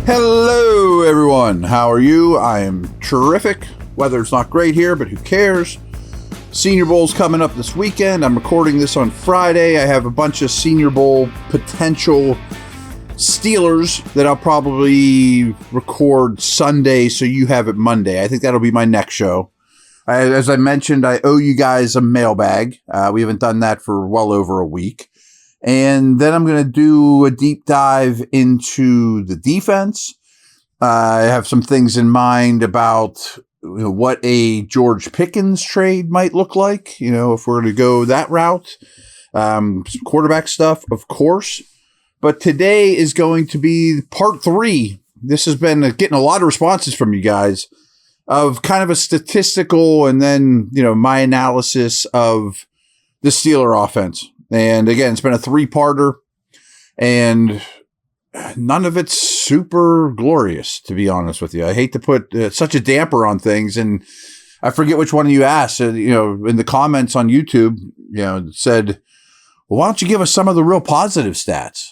Hello, everyone. How are you? I am terrific. Weather's not great here, but who cares? Senior Bowl's coming up this weekend. I'm recording this on Friday. I have a bunch of Senior Bowl potential Steelers that I'll probably record Sunday, so you have it Monday. I think that'll be my next show. As I mentioned, I owe you guys a mailbag. We haven't done that for well over a week. And then I'm going to do a deep dive into the defense. I have some things in mind about what a George Pickens trade might look like, if we're going to go that route. Some quarterback stuff, of course. But today is going to be part 3. This has been getting a lot of responses from you guys of kind of a statistical and then, my analysis of the Steeler offense. And again, it's been a 3-parter, and none of it's super glorious, to be honest with you. I hate to put such a damper on things, and I forget which one of you asked, in the comments on YouTube, said, well, why don't you give us some of the real positive stats?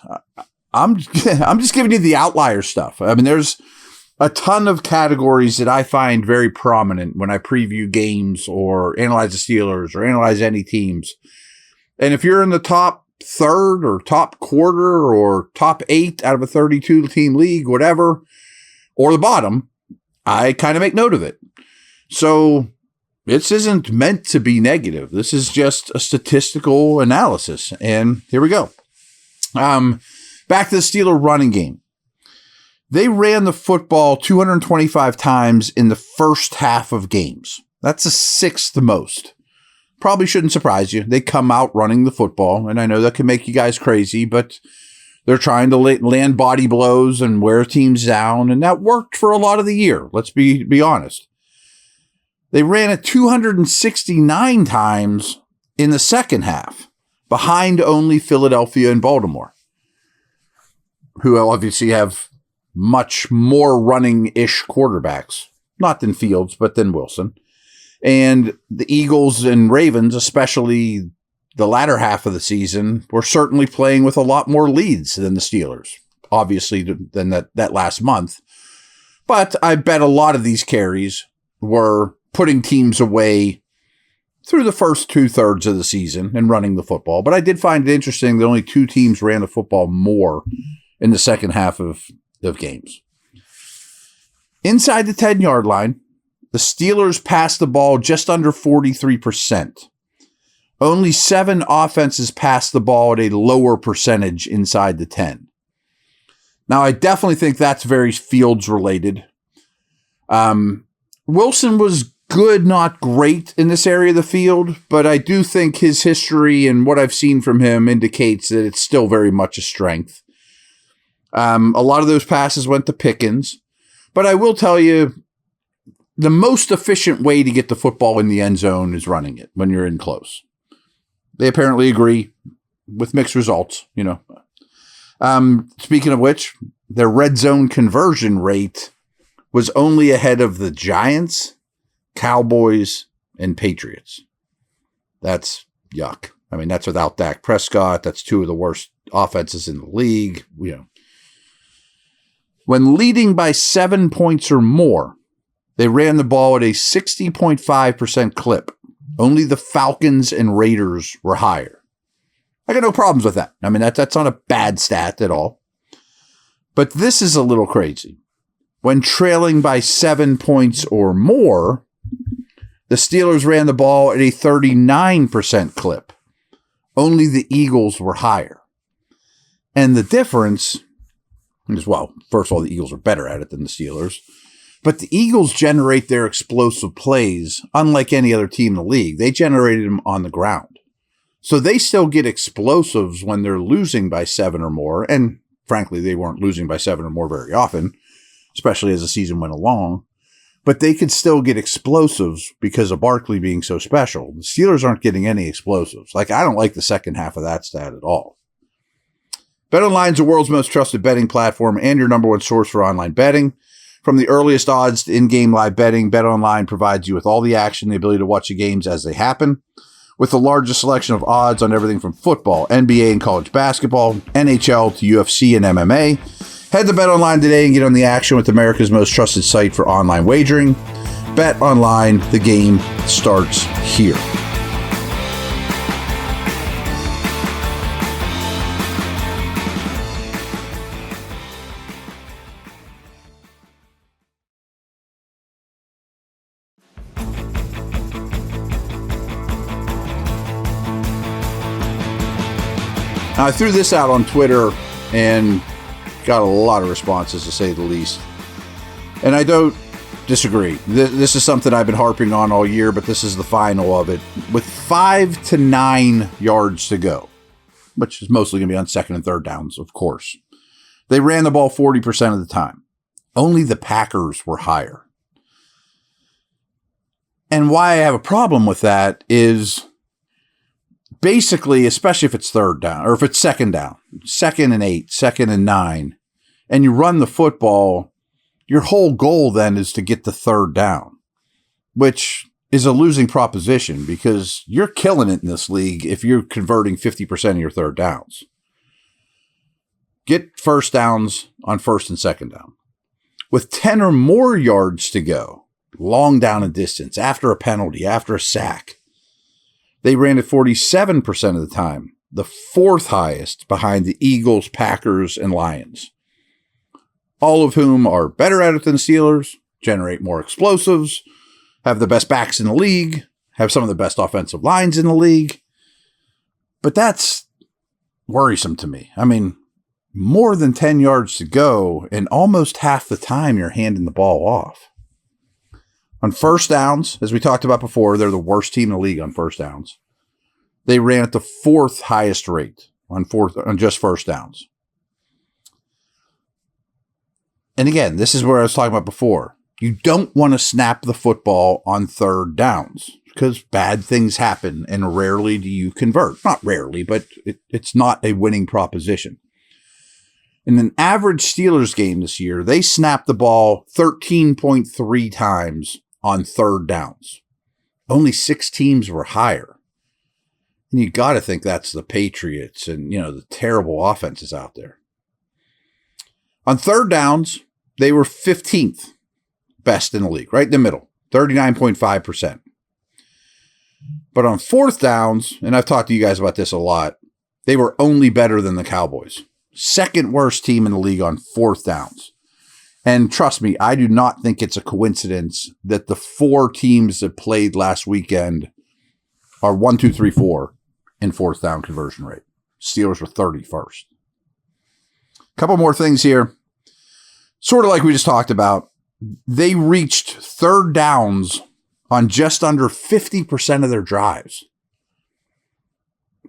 I'm just giving you the outlier stuff. I mean, there's a ton of categories that I find very prominent when I preview games or analyze the Steelers or analyze any teams. And if you're in the top third or top quarter or top 8 out of a 32-team league, whatever, or the bottom, I kind of make note of it. So this isn't meant to be negative. This is just a statistical analysis. And here we go. Back to the Steeler running game. They ran the football 225 times in the first half of games. That's the 6th most. Probably shouldn't surprise you. They come out running the football, and I know that can make you guys crazy, but they're trying to land body blows and wear teams down, and that worked for a lot of the year. Let's be honest. They ran it 269 times in the second half, behind only Philadelphia and Baltimore, who obviously have much more running-ish quarterbacks, not than Fields, but than Wilson. And the Eagles and Ravens, especially the latter half of the season, were certainly playing with a lot more leads than the Steelers, obviously, than that last month. But I bet a lot of these carries were putting teams away through the first 2/3 of the season and running the football. But I did find it interesting that only 2 teams ran the football more in the second half of games. Inside the 10-yard line, the Steelers passed the ball just under 43%. Only 7 offenses passed the ball at a lower percentage inside the 10. Now, I definitely think that's very Fields related. Wilson was good, not great in this area of the field, but I do think his history and what I've seen from him indicates that it's still very much a strength. A lot of those passes went to Pickens, but I will tell you, the most efficient way to get the football in the end zone is running it when you're in close. They apparently agree with mixed results, Speaking of which, their red zone conversion rate was only ahead of the Giants, Cowboys, and Patriots. That's yuck. I mean, that's without Dak Prescott. That's 2 of the worst offenses in the league. When leading by 7 points or more, they ran the ball at a 60.5% clip. Only the Falcons and Raiders were higher. I got no problems with that. I mean, that's not a bad stat at all. But this is a little crazy. When trailing by 7 points or more, the Steelers ran the ball at a 39% clip. Only the Eagles were higher. And the difference is, well, first of all, the Eagles are better at it than the Steelers. But the Eagles generate their explosive plays unlike any other team in the league. They generated them on the ground. So they still get explosives when they're losing by 7 or more. And frankly, they weren't losing by 7 or more very often, especially as the season went along. But they could still get explosives because of Barkley being so special. The Steelers aren't getting any explosives. I don't like the second half of that stat at all. BetOnline is the world's most trusted betting platform and your number one source for online betting. From the earliest odds to in-game live betting, BetOnline provides you with all the action, the ability to watch the games as they happen. With the largest selection of odds on everything from football, NBA and college basketball, NHL to UFC and MMA, Head to BetOnline today and get on the action with America's most trusted site for online wagering. BetOnline, the game starts here. Now, I threw this out on Twitter and got a lot of responses, to say the least. And I don't disagree. This is something I've been harping on all year, but this is the final of it. With 5 to 9 yards to go, which is mostly going to be on second and third downs, of course, they ran the ball 40% of the time. Only the Packers were higher. And why I have a problem with that is basically, especially if it's third down or if it's second down, 2nd and 8, 2nd and 9, and you run the football, your whole goal then is to get the third down, which is a losing proposition because you're killing it in this league if you're converting 50% of your third downs. Get first downs on first and second down. With 10 or more yards to go, long down and distance, after a penalty, after a sack, they ran it 47% of the time, the fourth highest behind the Eagles, Packers, and Lions, all of whom are better at it than the Steelers, generate more explosives, have the best backs in the league, have some of the best offensive lines in the league. But that's worrisome to me. I mean, more than 10 yards to go, and almost half the time you're handing the ball off. On first downs, as we talked about before, they're the worst team in the league on first downs. They ran at the fourth highest rate on just first downs. And again, this is where I was talking about before. You don't want to snap the football on third downs because bad things happen and rarely do you convert. Not rarely, but it's not a winning proposition. In an average Steelers game this year, they snapped the ball 13.3 times on third downs. Only 6 teams were higher. And you got to think that's the Patriots and, the terrible offenses out there. On third downs, they were 15th best in the league, right in the middle, 39.5%. But on fourth downs, and I've talked to you guys about this a lot, they were only better than the Cowboys. Second worst team in the league on fourth downs. And trust me, I do not think it's a coincidence that the 4 teams that played last weekend are 1, 2, 3, 4 in fourth down conversion rate. Steelers were 31st. Couple more things here. Sort of like we just talked about, they reached third downs on just under 50% of their drives.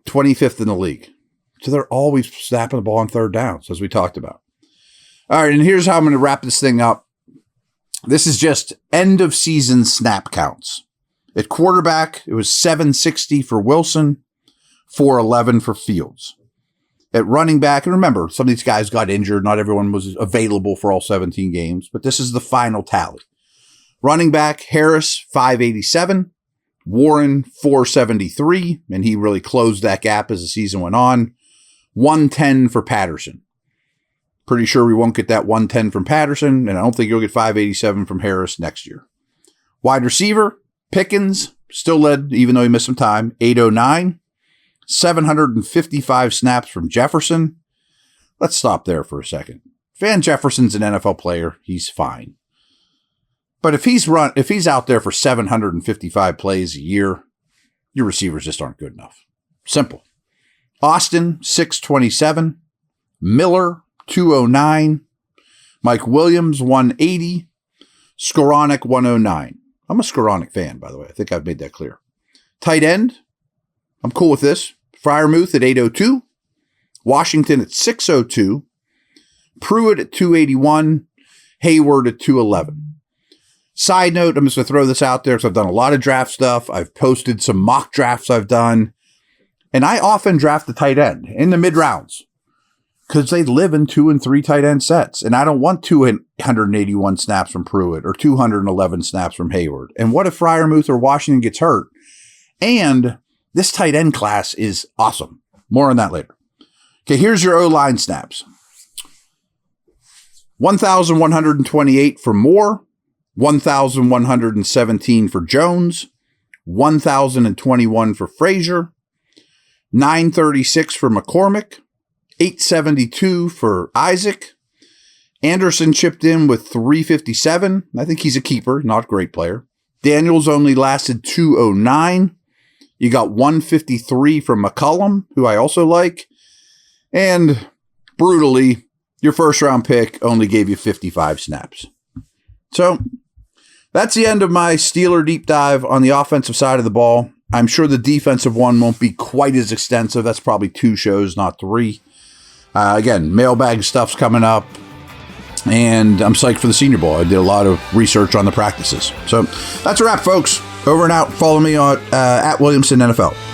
25th in the league. So they're always snapping the ball on third downs, as we talked about. All right, and here's how I'm going to wrap this thing up. This is just end of season snap counts. At quarterback, it was 760 for Wilson, 411 for Fields. At running back, and remember, some of these guys got injured. Not everyone was available for all 17 games, but this is the final tally. Running back, Harris, 587. Warren, 473, and he really closed that gap as the season went on. 110 for Patterson. Pretty sure we won't get that 110 from Patterson, and I don't think you'll get 587 from Harris next year. Wide receiver, Pickens, still led, even though he missed some time, 809. 755 snaps from Jefferson. Let's stop there for a second. Van Jefferson's an NFL player. He's fine. But if he's out there for 755 plays a year, your receivers just aren't good enough. Simple. Austin, 627. Miller, 209. Mike Williams, 180. Skoranek, 109. I'm a Skoranek fan, by the way. I think I've made that clear. Tight end, I'm cool with this. Freiermuth at 802. Washington at 602. Pruitt at 281. Hayward at 211. Side note, I'm just going to throw this out there because I've done a lot of draft stuff. I've posted some mock drafts I've done. And I often draft the tight end in the mid-rounds because they live in 2 and 3 tight end sets. And I don't want 281 snaps from Pruitt or 211 snaps from Hayward. And what if Freiermuth or Washington gets hurt? And this tight end class is awesome. More on that later. Okay, here's your O-line snaps. 1,128 for Moore, 1,117 for Jones, 1,021 for Frazier, 936 for McCormick, 872 for Isaac. Anderson chipped in with 357. I think he's a keeper, not a great player. Daniels only lasted 209. You got 153 from McCollum, who I also like. And brutally, your first round pick only gave you 55 snaps. So that's the end of my Steeler deep dive on the offensive side of the ball. I'm sure the defensive one won't be quite as extensive. That's probably 2 shows, not 3. Again, mailbag stuff's coming up. And I'm psyched for the Senior Bowl. I did a lot of research on the practices. So that's a wrap, folks. Over and out. Follow me on at Williamson NFL.